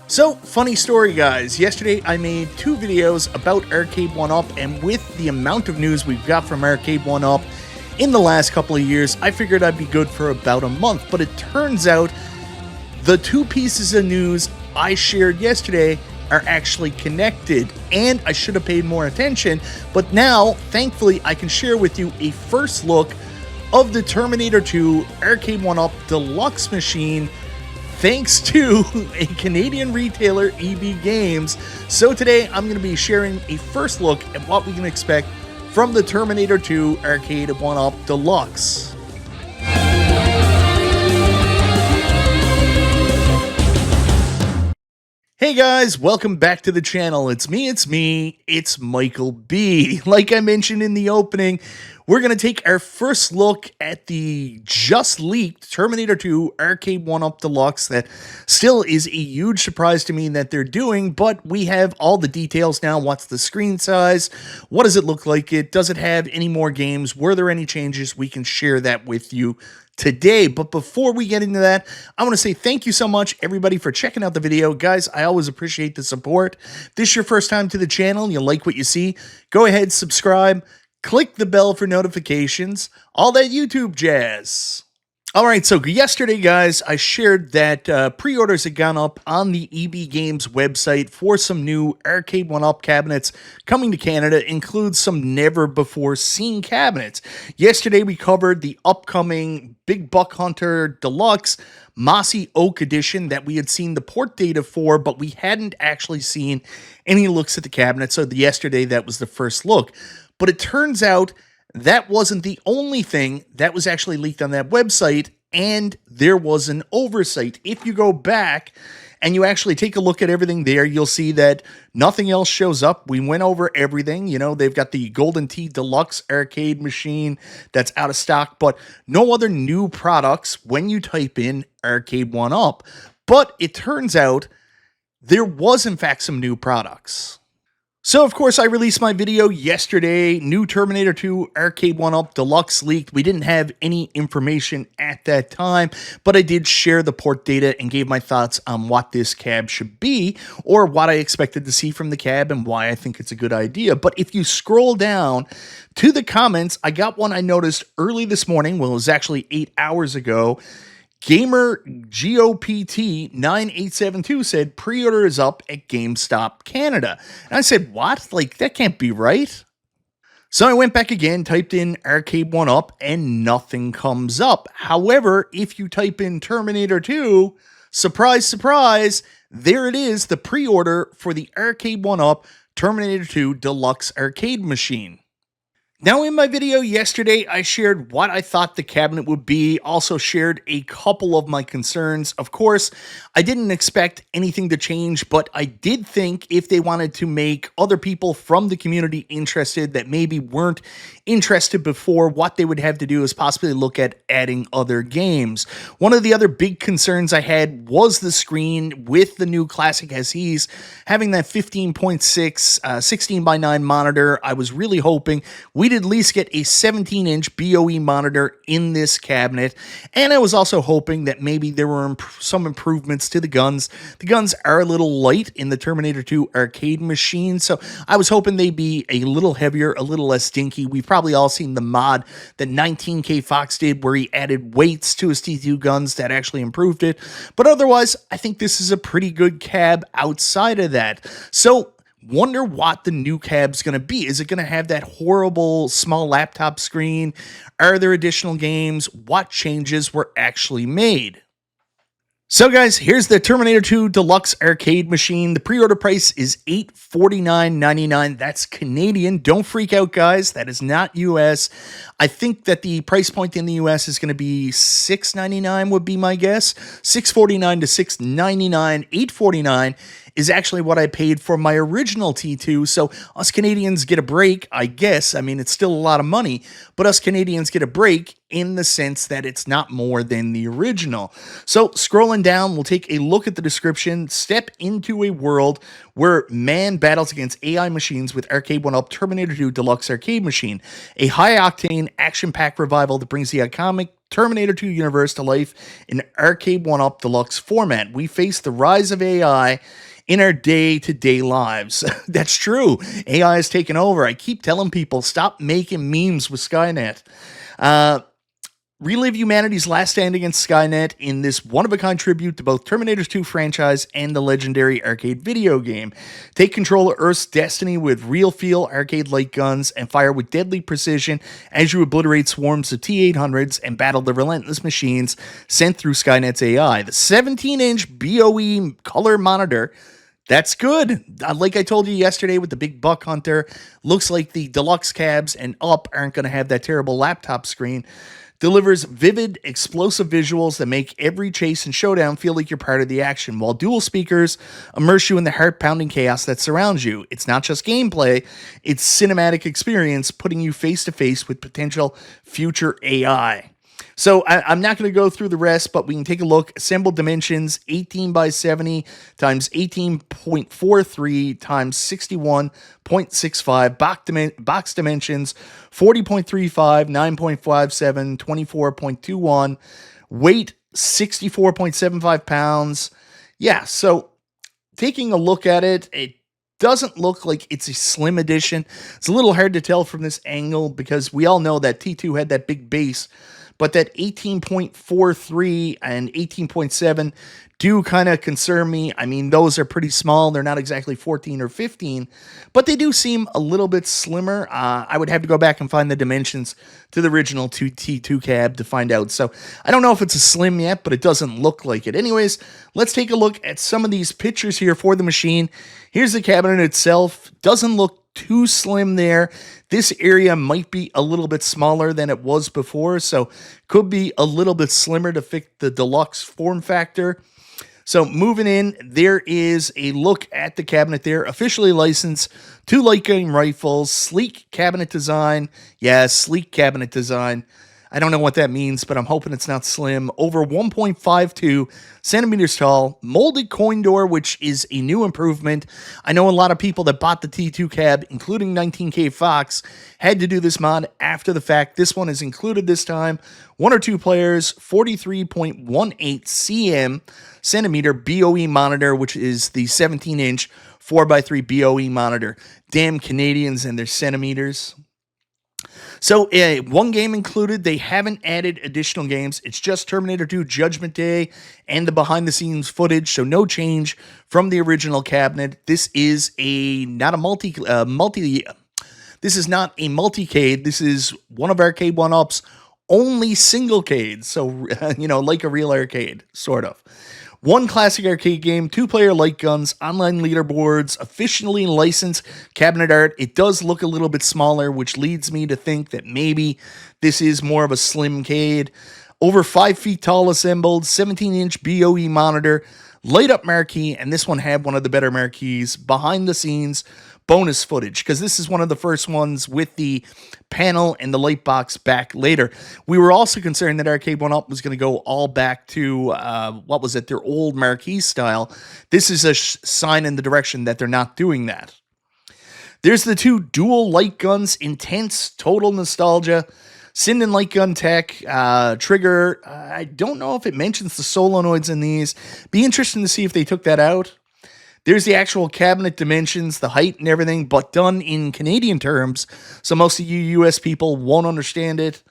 So, funny story guys, yesterday I made two videos about Arcade1Up, and with the amount of news we've got from Arcade1Up in the last couple of years, I figured I'd be good for about a month, but it turns out the two pieces of news I shared yesterday are actually connected, and I should have paid more attention, but now, thankfully, I can share with you a first look of the Terminator 2 Arcade1Up Deluxe machine, thanks to a Canadian retailer, EB Games. So today I'm going to be sharing a first look at what we can expect from the Terminator 2 Arcade1Up Deluxe. Hey guys, welcome back to the channel. It's Michael B. Like I mentioned in the opening, we're going to take our first look at the just leaked Terminator 2 Arcade1Up Deluxe. That still is a huge surprise to me that they're doing, but we have all the details now. What's the screen size? What does it look like? Does it have any more games? Were there any changes? We can share that with you today. But before we get into that, I want to say thank you so much, everybody, for checking out the video. Guys, I always appreciate the support. If this is your first time to the channel and you like what you see, go ahead, subscribe, click the bell for notifications, all that YouTube jazz. Alright, so yesterday, guys, I shared that pre-orders had gone up on the EB Games website for some new Arcade1Up cabinets coming to Canada, includes some never-before-seen cabinets. Yesterday, we covered the upcoming Big Buck Hunter Deluxe Mossy Oak Edition that we had seen the port data for, but we hadn't actually seen any looks at the cabinet, so yesterday, that was the first look. But it turns out that wasn't the only thing that was actually leaked on that website, and there was an oversight. If you go back and you actually take a look at everything there, you'll see that nothing else shows up. We went over everything. You know, they've got the Golden Tee Deluxe arcade machine that's out of stock, but no other new products when you type in Arcade1Up. But it turns out there was, in fact, some new products. So, of course, I released my video yesterday, new Terminator 2 Arcade1Up Deluxe leaked. We didn't have any information at that time, but I did share the port data and gave my thoughts on what this cab should be, or what I expected to see from the cab and why I think it's a good idea. But if you scroll down to the comments, I got one I noticed early this morning, well, it was actually 8 hours ago. Gamer GOPT 9872 said pre-order is up at GameStop Canada. And I said, what? Like, that can't be right. So I went back again, typed in Arcade1Up, and nothing comes up. However, if you type in Terminator 2, surprise, surprise, there it is, the pre-order for the Arcade1Up Terminator 2 Deluxe arcade machine. Now, in my video yesterday, I shared what I thought the cabinet would be, also shared a couple of my concerns. Of course, I didn't expect anything to change, but I did think if they wanted to make other people from the community interested that maybe weren't interested before, what they would have to do is possibly look at adding other games. One of the other big concerns I had was the screen with the new Classic SEs having that 15.6 16:9 monitor. I was really hoping we'd at least get a 17-inch BOE monitor in this cabinet, and I was also hoping that maybe there were some improvements to the guns. The guns are a little light in the Terminator 2 arcade machine, so I was hoping they'd be a little heavier, a little less dinky. We've probably all seen the mod that 19K Fox did where he added weights to his T2 guns that actually improved it, but otherwise, I think this is a pretty good cab outside of that. So, wonder what the new cab's going to be. Is it going to have that horrible small laptop screen? Are there additional games? What changes were actually made? So guys, here's the Terminator 2 Deluxe arcade machine. The pre-order price is $849.99. That's Canadian. Don't freak out, guys. That is not US. I think that the price point in the US is going to be $699 would be my guess. $649 to $699. $849 is actually what I paid for my original T2, so us Canadians get a break, I guess. I mean, it's still a lot of money, but us Canadians get a break in the sense that it's not more than the original. So scrolling down, we'll take a look at the description. Step into a world where man battles against AI machines with Arcade1Up Terminator 2 Deluxe arcade machine, a high-octane, action-packed revival that brings the iconic Terminator 2 universe to life in Arcade1Up Deluxe format. We face the rise of AI in our day-to-day lives. That's true. AI has taken over. I keep telling people, stop making memes with Skynet. Relive humanity's last stand against Skynet in this one-of-a-kind tribute to both Terminator 2 franchise and the legendary arcade video game. Take control of Earth's destiny with real-feel arcade light guns and fire with deadly precision as you obliterate swarms of T-800s and battle the relentless machines sent through Skynet's AI. The 17-inch BOE color monitor, that's good. Like I told you yesterday with the big Buck Hunter, looks like the Deluxe cabs and Up aren't going to have that terrible laptop screen. Delivers vivid, explosive visuals that make every chase and showdown feel like you're part of the action, while dual speakers immerse you in the heart-pounding chaos that surrounds you. It's not just gameplay, it's cinematic experience, putting you face-to-face with potential future AI. So I'm not going to go through the rest, but we can take a look. Assembled dimensions, 18 by 70 times 18.43 times 61.65. Box dimensions, 40.35, 9.57, 24.21. Weight, 64.75 pounds. Yeah, so taking a look at it, it doesn't look like it's a slim edition. It's a little hard to tell from this angle because we all know that T2 had that big base, but that 18.43 and 18.7 do kind of concern me. I mean, those are pretty small. They're not exactly 14 or 15, but they do seem a little bit slimmer. I would have to go back and find the dimensions to the original T2 cab to find out. So I don't know if it's a slim yet, but it doesn't look like it. Anyways, let's take a look at some of these pictures here for the machine. Here's the cabinet itself. Doesn't look too slim there. This area might be a little bit smaller than it was before, so could be a little bit slimmer to fit the Deluxe form factor. So moving in, there is a look at the cabinet there. Officially licensed, 2 light gun rifles, sleek cabinet design. Yeah, sleek cabinet design. I don't know what that means, but I'm hoping it's not slim. Over 1.52 centimeters tall. Molded coin door, which is a new improvement. I know a lot of people that bought the T2 cab, including 19K Fox, had to do this mod after the fact. This one is included this time. 1 or 2 players, 43.18 centimeter BOE monitor, which is the 17-inch 4x3 BOE monitor. Damn Canadians and their centimeters. So, 1 game included. They haven't added additional games. It's just Terminator 2 Judgment Day and the behind-the-scenes footage, so no change from the original cabinet. This is not a this is not a multi-cade. This is one of Arcade1Up's only single-cade, so, like a real arcade, sort of. 1 classic arcade game, 2-player light guns, online leaderboards, officially licensed cabinet art. It does look a little bit smaller, which leads me to think that maybe this is more of a slim-cade. Over 5 feet tall assembled, 17-inch BOE monitor, light-up marquee, and this one had one of the better marquees, behind-the-scenes bonus footage, because this is one of the first ones with the panel and the light box back later. We were also concerned that Arcade1Up was going to go all back to, their old marquee style. This is a sign in the direction that they're not doing that. There's the 2 dual light guns, intense, total nostalgia. Sinden light gun tech, trigger. I don't know if it mentions the solenoids in these. Be interesting to see if they took that out. There's the actual cabinet dimensions, the height and everything, but done in Canadian terms, so most of you US people won't understand it.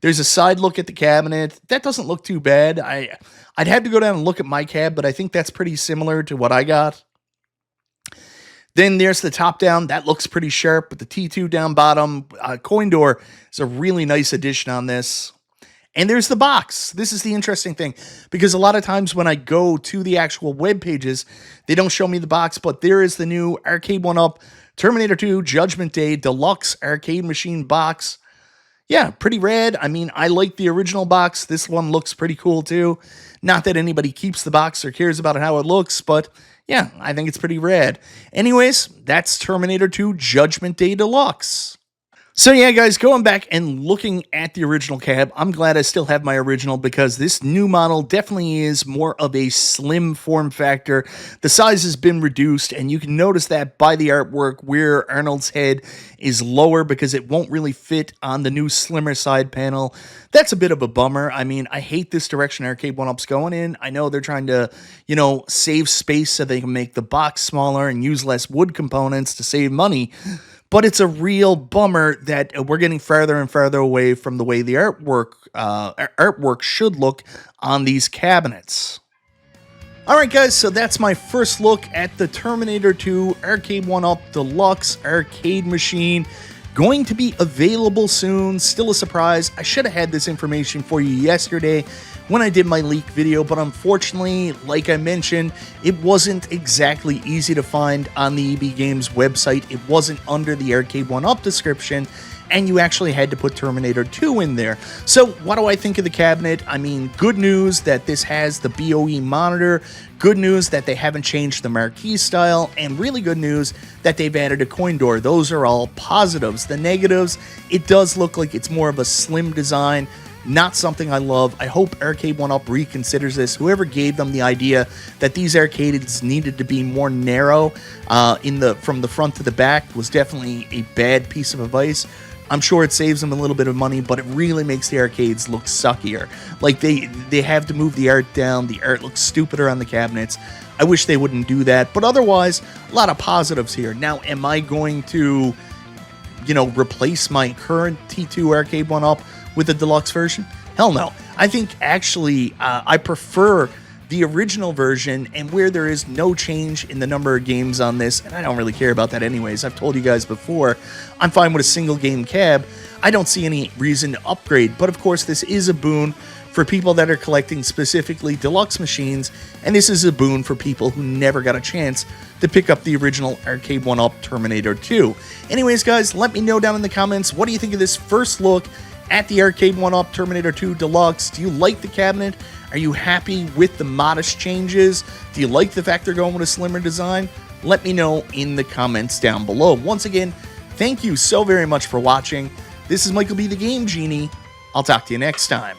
There's a side look at the cabinet. That doesn't look too bad. I'd have to go down and look at my cab, but I think that's pretty similar to what I got. Then there's the top down. That looks pretty sharp with the T2 down bottom. Coin door is a really nice addition on this. And there's the box. This is the interesting thing, because a lot of times when I go to the actual web pages, they don't show me the box, but there is the new Arcade1Up Terminator 2 Judgment Day Deluxe Arcade Machine box. Yeah, pretty rad. I mean, I like the original box. This one looks pretty cool too. Not that anybody keeps the box or cares about how it looks, but yeah, I think it's pretty rad. Anyways, that's Terminator 2 Judgment Day Deluxe. So yeah, guys, going back and looking at the original cab, I'm glad I still have my original because this new model definitely is more of a slim form factor. The size has been reduced, and you can notice that by the artwork where Arnold's head is lower because it won't really fit on the new slimmer side panel. That's a bit of a bummer. I mean, I hate this direction Arcade1Up's going in. I know they're trying to, save space so they can make the box smaller and use less wood components to save money. But it's a real bummer that we're getting farther and farther away from the way the artwork should look on these cabinets. Alright guys, so that's my first look at the Terminator 2 Arcade1Up Deluxe arcade machine. Going to be available soon, still a surprise. I should have had this information for you yesterday when I did my leak video, but unfortunately, like I mentioned, it wasn't exactly easy to find on the EB Games website. It wasn't under the Arcade1Up description, and you actually had to put Terminator 2 in there. So what do I think of the cabinet? I mean, good news that this has the BOE monitor, good news that they haven't changed the marquee style, and really good news that they've added a coin door. Those are all positives. The negatives, it does look like it's more of a slim design. Not something I love. I hope Arcade1Up reconsiders this. Whoever gave them the idea that these arcades needed to be more narrow from the front to the back was definitely a bad piece of advice. I'm sure it saves them a little bit of money, but it really makes the arcades look suckier. Like they have to move the art down. The art looks stupider on the cabinets. I wish they wouldn't do that, but otherwise, a lot of positives here. Now, am I going to, replace my current T2 Arcade1Up with the deluxe version? Hell no. I think actually I prefer the original version, and where there is no change in the number of games on this, and I don't really care about that anyways. I've told you guys before, I'm fine with a single game cab. I don't see any reason to upgrade, but of course this is a boon for people that are collecting specifically deluxe machines, and this is a boon for people who never got a chance to pick up the original Arcade1Up Terminator 2. Anyways, guys, let me know down in the comments, what do you think of this first look at the Arcade1Up Terminator 2 Deluxe? Do you like the cabinet? Are you happy with the modest changes? Do you like the fact they're going with a slimmer design? Let me know in the comments down below. Once again, thank you so very much for watching. This is Michael B. the Game Genie. I'll talk to you next time.